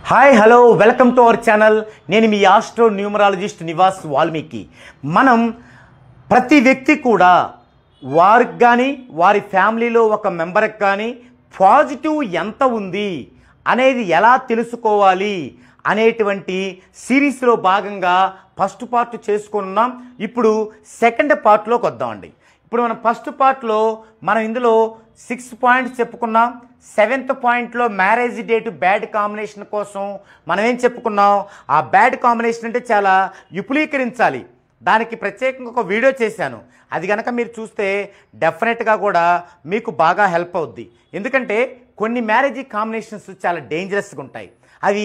Hi hello welcome to our channel. నేను మీ astro numerologist Nivas Valmiki. మనం ప్రతి వ్యక్తి కూడా వారికి కానీ వారి ఫ్యామిలీలో ఒక మెంబర్కి కానీ పాజిటివ్ ఎంత ఉంది అనేది ఎలా తెలుసుకోవాలి అనేటువంటి సిరీస్లో భాగంగా ఫస్ట్ పార్ట్ చేసుకున్నాం. ఇప్పుడు సెకండ్ పార్ట్లోకి వద్దామండి. ఇప్పుడు మనం ఫస్ట్ పార్ట్లో మనం ఇందులో 6 పాయింట్స్ చెప్పుకున్నాం. 7th పాయింట్లో మ్యారేజ్ డేట్ బ్యాడ్ కాంబినేషన్ కోసం మనం ఏం చెప్పుకున్నాం, ఆ బ్యాడ్ కాంబినేషన్ అంటే చాలా విపులీకరించాలి. దానికి ప్రత్యేకంగా ఒక వీడియో చేశాను. అది కనుక మీరు చూస్తే డెఫినెట్గా కూడా మీకు బాగా హెల్ప్ అవుద్ది. ఎందుకంటే కొన్ని మ్యారేజ్ కాంబినేషన్స్ చాలా డేంజరస్గా ఉంటాయి. అవి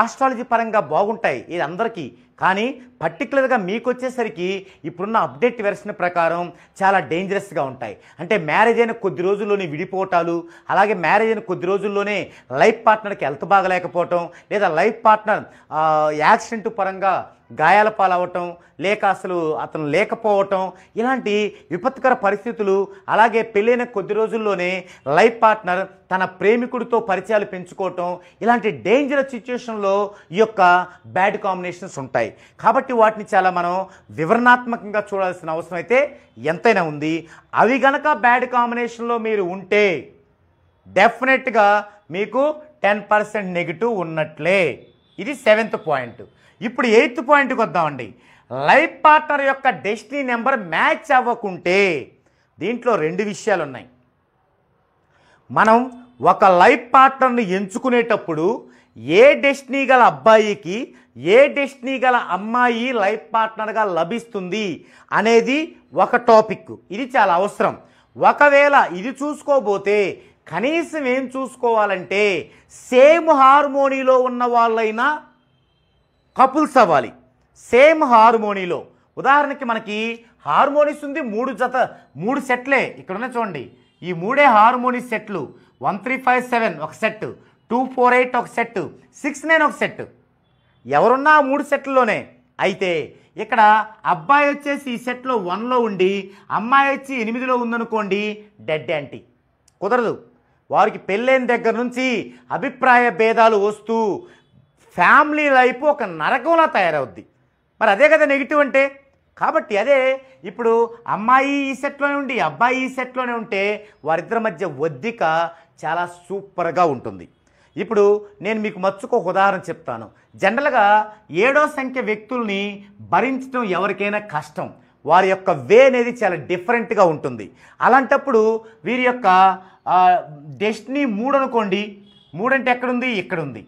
ఆస్ట్రాలజీ పరంగా బాగుంటాయి ఇది అందరికీ, కానీ పర్టికులర్గా మీకు వచ్చేసరికి ఇప్పుడున్న అప్డేట్ వెర్షన్ ప్రకారం చాలా డేంజరస్గా ఉంటాయి. అంటే మ్యారేజ్ అయిన కొద్ది రోజుల్లోనే విడిపోవటాలు, అలాగే మ్యారేజ్ అయిన కొద్ది రోజుల్లోనే లైఫ్ పార్ట్నర్కి హెల్త్ బాగలేకపోవటం, లేదా లైఫ్ పార్ట్నర్ యాక్సిడెంట్ పరంగా గాయాల పాలవటం, లేక అసలు అతను లేకపోవటం, ఇలాంటి విపత్కర పరిస్థితులు. అలాగే పెళ్ళైన కొద్ది రోజుల్లోనే లైఫ్ పార్ట్నర్ తన ప్రేమికుడితో పరిచయాలు పెంచుకోవటం, ఇలాంటి డేంజరస్ సిచ్యువేషన్లో ఈ యొక్క బ్యాడ్ కాంబినేషన్స్ ఉంటాయి. కాబట్టి వాటిని చాలా మనం వివరణాత్మకంగా చూడాల్సిన అవసరం అయితే ఎంతైనా ఉంది. అవి గనక బ్యాడ్ కాంబినేషన్లో మీరు ఉంటే డెఫినెట్గా మీకు 10% నెగిటివ్ ఉన్నట్లే. ఇది 7th పాయింట్. ఇప్పుడు 8th పాయింట్కి వద్దామండి. లైఫ్ పార్ట్నర్ యొక్క డెస్టినీ నెంబర్ మ్యాచ్ అవ్వకుంటే దీంట్లో 2 విషయాలు ఉన్నాయి. మనం ఒక లైఫ్ పార్ట్నర్ని ఎంచుకునేటప్పుడు ఏ డెస్టినీ గల అబ్బాయికి ఏ డెస్టినీ గల అమ్మాయి లైఫ్ పార్ట్నర్గా లభిస్తుంది అనేది ఒక టాపిక్. ఇది చాలా అవసరం. ఒకవేళ ఇది చూసుకోబోతే కనీసం ఏం చూసుకోవాలంటే సేమ్ హార్మోనీలో ఉన్న వాళ్ళైనా కపుల్స్ అవ్వాలి. సేమ్ హార్మోనీలో. ఉదాహరణకి మనకి హార్మోనీస్ ఉంది 3 సెట్లే ఇక్కడ ఉన్నాయి చూడండి. ఈ 3 హార్మోనీస్ సెట్లు 1357 ఒక సెట్, 248 ఒక సెట్, 69 ఒక సెట్. ఎవరున్నా ఆ 3 సెట్లలోనే. అయితే ఇక్కడ అబ్బాయి వచ్చేసి ఈ సెట్లో 1లో ఉండి అమ్మాయి వచ్చి 8లో ఉందనుకోండి, డెడ్ యాంటీ. కుదరదు. వారికి పెళ్ళైన దగ్గర నుంచి అభిప్రాయ భేదాలు వస్తూ ఫ్యామిలీ లైఫ్ ఒక నరకంలా తయారవుద్ది. మరి అదే కదా నెగిటివ్ అంటే. కాబట్టి అదే ఇప్పుడు అమ్మాయి ఈ సెట్లోనే ఉండి అబ్బాయి ఈ సెట్లోనే ఉంటే వారిద్దరి మధ్య ఒద్దిక చాలా సూపర్గా ఉంటుంది. ఇప్పుడు నేను మీకు మచ్చుకు ఒక ఉదాహరణ చెప్తాను. జనరల్గా 7వ సంఖ్య వ్యక్తుల్ని భరించడం ఎవరికైనా కష్టం. వారి యొక్క వే అనేది చాలా డిఫరెంట్గా ఉంటుంది. అలాంటప్పుడు వీరి యొక్క డెస్టినీ 3 అనుకోండి. 3 అంటే ఎక్కడుంది? ఇక్కడ ఉంది.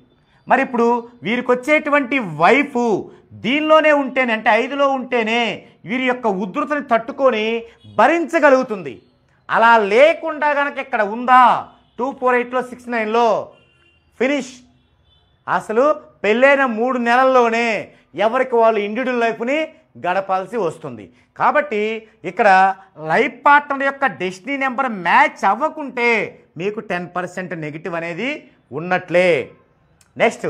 మరి ఇప్పుడు వీరికి వచ్చేటువంటి వైఫ్ దీనిలోనే ఉంటేనే, అంటే 5లో ఉంటేనే వీరి యొక్క ఉధృతిని తట్టుకొని భరించగలుగుతుంది. అలా లేకుండా కనుక ఇక్కడ ఉందా 248లో 69లో ఫినిష్. అసలు పెళ్ళైన 3 నెలల్లోనే ఎవరికి వాళ్ళు ఇండివిజువల్ లైఫ్ని గడపాల్సి వస్తుంది. కాబట్టి ఇక్కడ లైఫ్ పార్ట్నర్ యొక్క డెస్టినీ నెంబర్ మ్యాచ్ అవ్వకుంటే మీకు 10% నెగిటివ్ అనేది ఉన్నట్లే. నెక్స్ట్,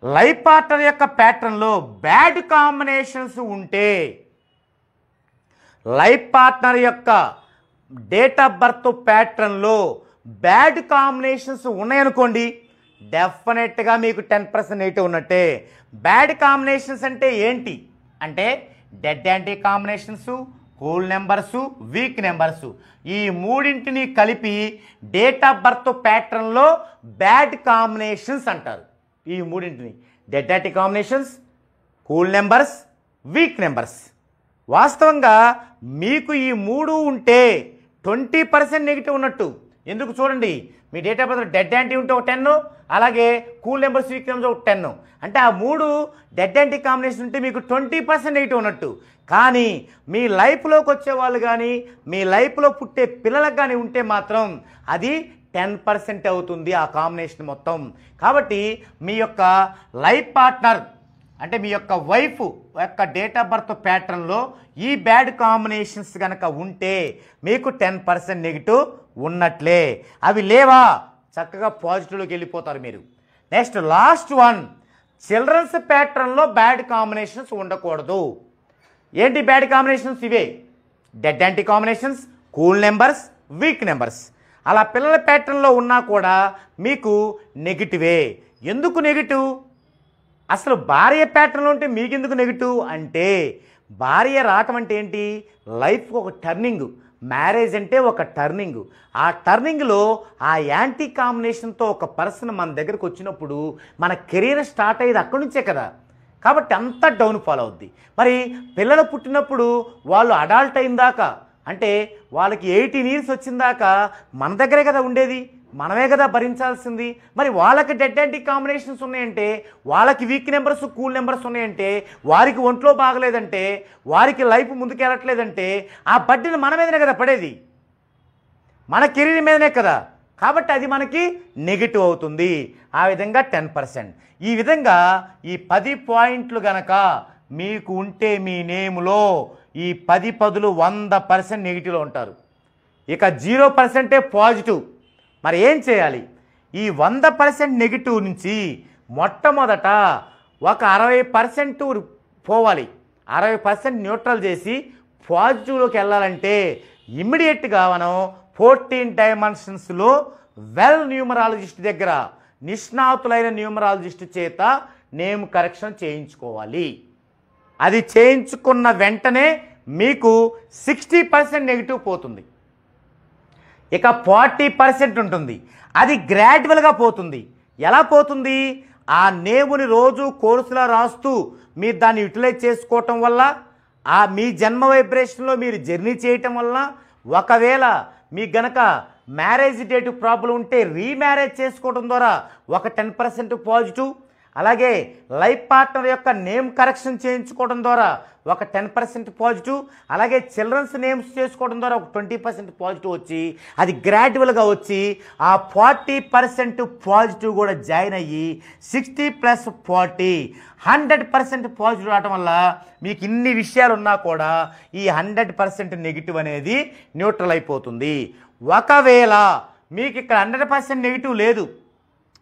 లైఫ్ పార్ట్నర్ యొక్క ప్యాటర్న్లో బ్యాడ్ కాంబినేషన్స్ ఉంటే, లైఫ్ పార్ట్నర్ యొక్క డేట్ ఆఫ్ బర్త్ ప్యాటర్న్లో బ్యాడ్ కాంబినేషన్స్ ఉన్నాయనుకోండి, డెఫినెట్గా మీకు 10% నెగిటివ్ ఉన్నట్టే. బ్యాడ్ కాంబినేషన్స్ అంటే ఏంటి అంటే dead anti combinations, whole numbers, weak numbers, ఈ 3ంటిని కలిపి డేట్ ఆఫ్ బర్త్ ప్యాటర్న్లో బ్యాడ్ కాంబినేషన్స్ అంటారు. ఈ 3ంటిని dead anti combinations, whole numbers, weak numbers. వాస్తవంగా మీకు ఈ 3 ఉంటే 20% నెగిటివ్ ఉన్నట్టు. ఎందుకు చూడండి, మీ date of birth dead anti ఉంటే ఒక 10, అలాగే కూల్ నెంబర్స్, వీక్ నెంబర్స్ ఒక 10. అంటే ఆ 3 డెడ్ యాంటీ కాంబినేషన్ ఉంటే మీకు 20% నెగిటివ్ ఉన్నట్టు. కానీ మీ లైఫ్లోకి వచ్చేవాళ్ళు కానీ మీ లైఫ్లో పుట్టే పిల్లలకు కానీ ఉంటే మాత్రం అది 10% అవుతుంది ఆ కాంబినేషన్ మొత్తం. కాబట్టి మీ యొక్క లైఫ్ పార్ట్నర్ అంటే మీ యొక్క వైఫ్ యొక్క డేట్ ఆఫ్ బర్త్ ప్యాటర్న్లో ఈ బ్యాడ్ కాంబినేషన్స్ కనుక ఉంటే మీకు 10% నెగిటివ్ ఉన్నట్లే. అవి లేవా చక్కగా పాజిటివ్లోకి వెళ్ళిపోతారు మీరు. నెక్స్ట్ లాస్ట్ వన్, చిల్డ్రన్స్ ప్యాటర్న్లో బ్యాడ్ కాంబినేషన్స్ ఉండకూడదు. ఏంటి బ్యాడ్ కాంబినేషన్స్? ఇవే dead anti combinations, cool numbers, weak numbers. అలా పిల్లల ప్యాటర్న్లో ఉన్నా కూడా మీకు నెగిటివే. ఎందుకు నెగిటివ్? అసలు భార్య ప్యాటర్న్లో ఉంటే మీకెందుకు నెగిటివ్ అంటే, భార్య రావటం అంటే ఏంటి? లైఫ్కి ఒక టర్నింగ్. మ్యారేజ్ అంటే ఒక టర్నింగ్. ఆ టర్నింగ్లో ఆ యాంటీ కాంబినేషన్తో ఒక పర్సన్ మన దగ్గరకు వచ్చినప్పుడు మన కెరీర్ స్టార్ట్ అయ్యేది అక్కడి నుంచే కదా. కాబట్టి అంతా డౌన్ఫాల్ అవుద్ది. మరి పిల్లలు పుట్టినప్పుడు వాళ్ళు అడాల్ట్ అయిన దాకా, అంటే వాళ్ళకి 18 ఇయర్స్ వచ్చిన దాకా మన దగ్గరే కదా ఉండేది, మనమే కదా భరించాల్సింది. మరి వాళ్ళకి డెడ్ యాంటీ కాంబినేషన్స్ ఉన్నాయంటే, వాళ్ళకి వీక్ నెంబర్స్ కూల్ నెంబర్స్ ఉన్నాయంటే, వారికి ఒంట్లో బాగలేదంటే, వారికి లైఫ్ ముందుకెళ్ళట్లేదంటే ఆ బడ్డీని మన మీదనే కదా పడేది, మన కెరీర్ మీదనే కదా. కాబట్టి అది మనకి నెగిటివ్ అవుతుంది. ఆ విధంగా 10%. ఈ విధంగా ఈ 10 పాయింట్లు గనక మీకు ఉంటే మీ నేములో ఈ 10 పదులు 100% నెగిటివ్లో ఉంటారు. ఇక 0% పాజిటివ్. మరి ఏం చేయాలి? ఈ 100% నెగిటివ్ నుంచి మొట్టమొదట ఒక 60% పోవాలి. 60% న్యూట్రల్ చేసి పాజిటివ్లోకి వెళ్ళాలంటే ఇమ్మీడియట్గా మనం 14 డైమెన్షన్స్లో వెల్ న్యూమరాలజిస్ట్ దగ్గర, నిష్ణాతులైన న్యూమరాలజిస్ట్ చేత నేమ్ కరెక్షన్ చేయించుకోవాలి. అది చేయించుకున్న వెంటనే మీకు 60% నెగిటివ్ పోతుంది. ఇక 40% ఉంటుంది. అది గ్రాడ్యువల్గా పోతుంది. ఎలా పోతుంది? ఆ నేముని రోజు కోర్సులా రాస్తూ మీరు దాన్ని యూటిలైజ్ చేసుకోవటం వల్ల, ఆ మీ జన్మ వైబ్రేషన్లో మీరు జర్నీ చేయటం వల్ల, ఒకవేళ మీకు గనక మ్యారేజ్ డేట్ ప్రాబ్లం ఉంటే రీమ్యారేజ్ చేసుకోవడం ద్వారా ఒక 10% పాజిటివ్, అలాగే లైఫ్ పార్ట్నర్ యొక్క నేమ్ కరెక్షన్ చేయించుకోవడం ద్వారా ఒక 10% పాజిటివ్, అలాగే చిల్డ్రన్స్ నేమ్స్ చేసుకోవడం ద్వారా ఒక 20% పాజిటివ్ వచ్చి, అది గ్రాడ్యువల్గా వచ్చి ఆ 40% పాజిటివ్ కూడా జాయిన్ అయ్యి 60 + 40 100% పాజిటివ్ రావటం వల్ల మీకు ఇన్ని విషయాలు ఉన్నా కూడా ఈ 100% నెగిటివ్ అనేది న్యూట్రల్ అయిపోతుంది. ఒకవేళ మీకు ఇక్కడ 100% నెగిటివ్ లేదు,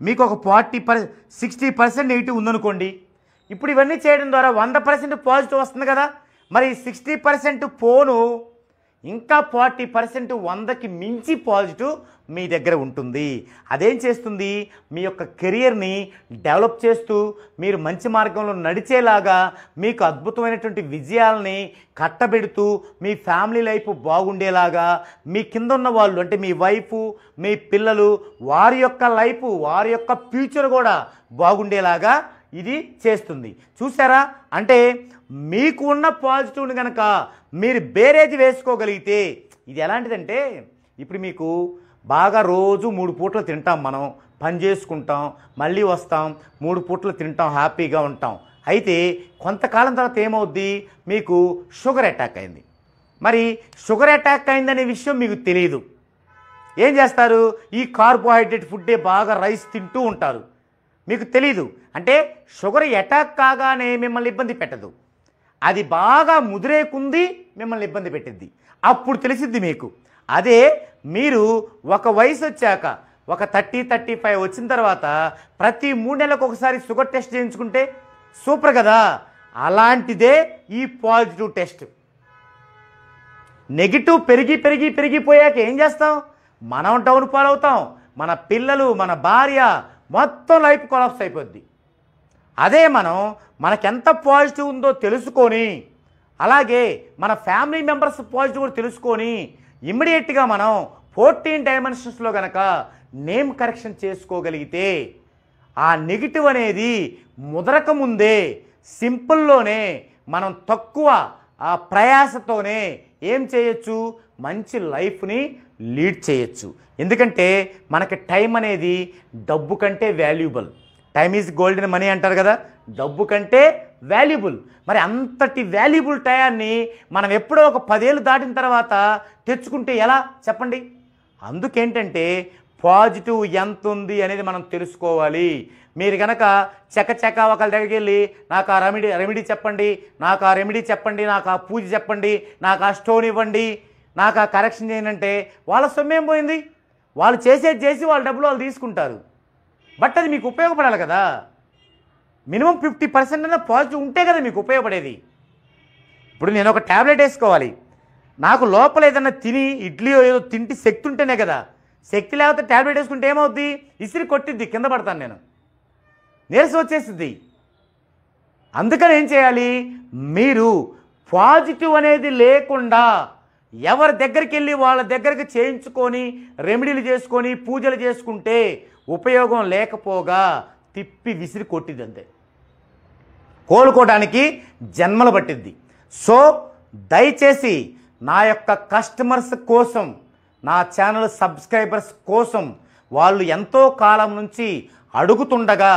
మీకు ఒక 60% నెగిటివ్ ఉందనుకోండి, ఇప్పుడు ఇవన్నీ చేయడం ద్వారా 100% పాజిటివ్ వస్తుంది కదా. మరి 60% పోను ఇంకా 40% 100కి మించి పాజిటివ్ మీ దగ్గర ఉంటుంది. అదేం చేస్తుంది? మీ యొక్క కెరియర్ని డెవలప్ చేస్తూ మీరు మంచి మార్గంలో నడిచేలాగా మీకు అద్భుతమైనటువంటి విజయాలని కట్టబెడుతూ మీ ఫ్యామిలీ లైఫ్ బాగుండేలాగా, మీ కింద ఉన్న వాళ్ళు అంటే మీ వైఫ్, మీ పిల్లలు, వారి యొక్క లైఫ్, వారి యొక్క ఫ్యూచర్ కూడా బాగుండేలాగా ఇది చేస్తుంది. చూసారా? అంటే మీకు ఉన్న పాజిటివ్ని కనుక మీరు బేరేజ్ వేసుకోగలిగితే, ఇది ఎలాంటిదంటే, ఇప్పుడు మీకు బాగా రోజు 3 పూటలు తింటాం, మనం పని చేసుకుంటాం, మళ్ళీ వస్తాం, 3 పూటలు తింటాం, హ్యాపీగా ఉంటాం. అయితే కొంతకాలం తర్వాత ఏమవుద్ది? మీకు షుగర్ అటాక్ అయింది. మరి షుగర్ అటాక్ అయిందనే విషయం మీకు తెలియదు. ఏం చేస్తారు? ఈ కార్బోహైడ్రేట్ ఫుడ్డే బాగా రైస్ తింటూ ఉంటారు. మీకు తెలీదు. అంటే షుగర్ అటాక్ కాగానే మిమ్మల్ని ఇబ్బంది పెట్టదు, అది బాగా ముదిరేకుంది మిమ్మల్ని ఇబ్బంది పెట్టిద్ది, అప్పుడు తెలిసిద్ది మీకు. అదే మీరు ఒక వయసు వచ్చాక ఒక 30-35 వచ్చిన తర్వాత ప్రతి 3 నెలలకు ఒకసారి షుగర్ టెస్ట్ చేయించుకుంటే సూపర్ కదా. అలాంటిదే ఈ పాజిటివ్ టెస్ట్. నెగిటివ్ పెరిగిపోయాక ఏం చేస్తాం? మనం డౌన్ ఫాల్ అవుతాం, మన పిల్లలు, మన భార్య, మొత్తం లైఫ్ కొలాప్స్ అయిపోద్ది. అదే మనకెంత పాజిటివ్ ఉందో తెలుసుకొని, అలాగే మన ఫ్యామిలీ మెంబర్స్ పాజిటివ్ కూడా తెలుసుకొని ఇమ్మీడియట్గా మనం 14 డైమెన్షన్స్లో కనుక నేమ్ కరెక్షన్ చేసుకోగలిగితే ఆ నెగిటివ్ అనేది ముదరక ముందే సింపుల్లోనే మనం తక్కువ ఆ ప్రయాసతోనే ఏం చేయొచ్చు? మంచి లైఫ్ని లీడ్ చేయొచ్చు. ఎందుకంటే మనకి టైం అనేది డబ్బు కంటే valuable. Time is golden money అంటారు కదా, డబ్బు కంటే వాల్యుబుల్. మరి అంతటి వాల్యుబుల్ టయాన్ని మనం ఎప్పుడో ఒక 10 ఏళ్ళు దాటిన తర్వాత తెచ్చుకుంటే ఎలా చెప్పండి? అందుకేంటంటే పాజిటివ్ ఎంత ఉంది అనేది మనం తెలుసుకోవాలి. మీరు కనుక చకచక ఒకళ్ళ దగ్గరికి వెళ్ళి నాకు ఆ రెమెడీ చెప్పండి, నాకు ఆ రెమెడీ చెప్పండి, నాకు ఆ పూజ చెప్పండి, నాకు ఆ స్టోన్ ఇవ్వండి, నాకు ఆ కరెక్షన్ చేయండి అంటే వాళ్ళ సొమ్మేం పోయింది? వాళ్ళు చేసేది చేసి వాళ్ళ డబ్బులు వాళ్ళు తీసుకుంటారు. బట్ అది మీకు ఉపయోగపడాలి కదా. మినిమం 50% అన్న పాజిటివ్ ఉంటే కదా మీకు ఉపయోగపడేది. ఇప్పుడు నేను ఒక ట్యాబ్లెట్ వేసుకోవాలి, నాకు లోపల ఏదన్నా తిని ఇడ్లీ ఏదో తింటే శక్తి ఉంటేనే కదా. శక్తి లేకపోతే ట్యాబ్లెట్ వేసుకుంటే ఏమవుద్ది? ఇసిరి కొట్టిద్ది, కింద పడతాను నేను, నీరసం వచ్చేసిద్ది. అందుకని ఏం చేయాలి? మీరు పాజిటివ్ అనేది లేకుండా ఎవరి దగ్గరికి వెళ్ళి వాళ్ళ దగ్గరికి చేయించుకొని రెమెడీలు చేసుకొని పూజలు చేసుకుంటే ఉపయోగం లేకపోగా తిప్పి విసిరి కొట్టిద్ది అంతే. కోలుకోవడానికి జన్మలు పట్టిద్ది. సో దయచేసి నా యొక్క కస్టమర్స్ కోసం, నా ఛానల్ సబ్స్క్రైబర్స్ కోసం, వాళ్ళు ఎంతో కాలం నుంచి అడుగుతుండగా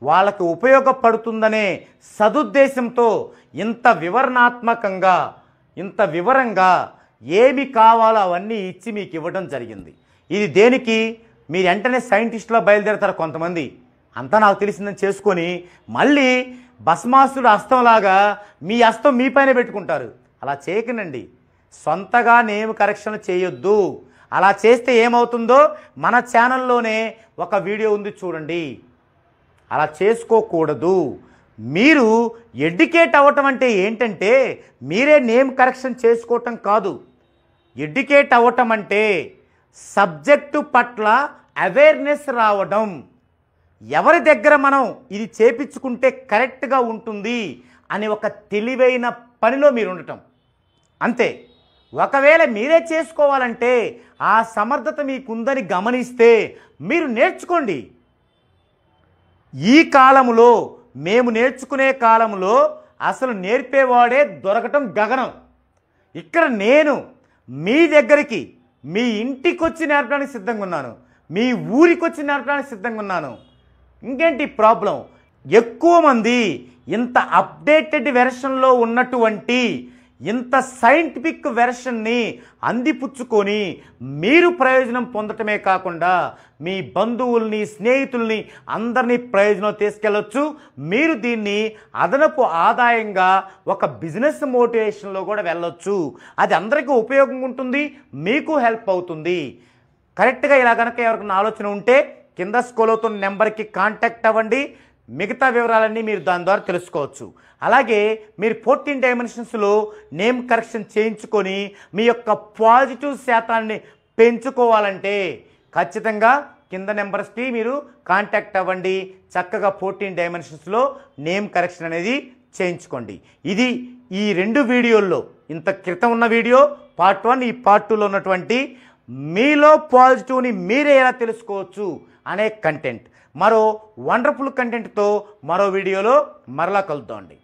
వాళ్ళకు ఉపయోగపడుతుందనే సదుద్దేశంతో ఇంత వివరణాత్మకంగా, ఇంత వివరంగా ఏమి కావాలో అవన్నీ ఇచ్చి మీకు ఇవ్వడం జరిగింది. ఇది దేనికి? మీరు వెంటనే సైంటిస్టులో బయలుదేరతారు కొంతమంది, అంతా నాకు తెలిసిందని చేసుకొని మళ్ళీ భస్మాసుడు హస్తంలాగా మీ హస్తం మీ పైన పెట్టుకుంటారు. అలా చేయకండి. సొంతగా నేమ్ కరెక్షన్ చేయొద్దు. అలా చేస్తే ఏమవుతుందో మన ఛానల్లోనే ఒక వీడియో ఉంది చూడండి. అలా చేసుకోకూడదు. మీరు ఎడ్యుకేట్ అవ్వటం అంటే ఏంటంటే మీరే నేమ్ కరెక్షన్ చేసుకోవటం కాదు. ఎడ్యుకేట్ అవ్వటం అంటే సబ్జెక్టు పట్ల అవేర్నెస్ రావడం. ఎవరి దగ్గర మనం ఇది చేపించుకుంటే కరెక్ట్గా ఉంటుంది అని ఒక తెలివైన పనిలో మీరు ఉండటం అంతే. ఒకవేళ మీరే చేసుకోవాలంటే ఆ సమర్థత మీకుందని గమనిస్తే మీరు నేర్చుకోండి. ఈ కాలంలో, మేము నేర్చుకునే కాలంలో అసలు నేర్పేవాడే దొరకటం గగనం. ఇక్కడ నేను మీ దగ్గరికి, మీ ఇంటికి వచ్చి నేర్పడానికి సిద్ధంగా ఉన్నాను, మీ ఊరికి వచ్చి నేర్పడానికి సిద్ధంగా ఉన్నాను. ఇంకేంటి ప్రాబ్లం? ఎక్కువ మంది ఇంత అప్డేటెడ్ వెర్షన్లో ఉన్నటువంటి ఇంత సైంటిఫిక్ వెర్షన్ని అందిపుచ్చుకొని మీరు ప్రయోజనం పొందటమే కాకుండా మీ బంధువుల్ని, స్నేహితుల్ని అందరినీ ప్రయోజనం తీసుకెళ్ళొచ్చు. మీరు దీన్ని అదనపు ఆదాయంగా ఒక బిజినెస్ మోటివేషన్లో కూడా వెళ్ళొచ్చు. అది అందరికీ ఉపయోగంగా ఉంటుంది, మీకు హెల్ప్ అవుతుంది. కరెక్ట్గా ఇలా కనుక ఎవరికైనా ఆలోచన ఉంటే కింద స్క్రోల్ అవుతున్న నెంబర్కి కాంటాక్ట్ అవ్వండి. మిగతా వివరాలన్నీ మీరు దాని ద్వారా తెలుసుకోవచ్చు. అలాగే మీరు 14 డైమెన్షన్స్లో నేమ్ కరెక్షన్ చేయించుకొని మీ యొక్క పాజిటివ్ శాతాన్ని పెంచుకోవాలంటే ఖచ్చితంగా కింద నెంబర్స్కి మీరు కాంటాక్ట్ అవ్వండి. చక్కగా 14 డైమెన్షన్స్లో నేమ్ కరెక్షన్ అనేది చేయించుకోండి. ఇది ఈ 2 వీడియోల్లో, ఇంత క్రితం ఉన్న వీడియో పార్ట్ 1, ఈ పార్ట్ 2లో ఉన్నటువంటి మీలో పాజిటివ్ని మీరే ఎలా తెలుసుకోవచ్చు అనే కంటెంట్. మరో వండర్ఫుల్ కంటెంట్తో మరో వీడియోలో మరలా కలుద్దామండి.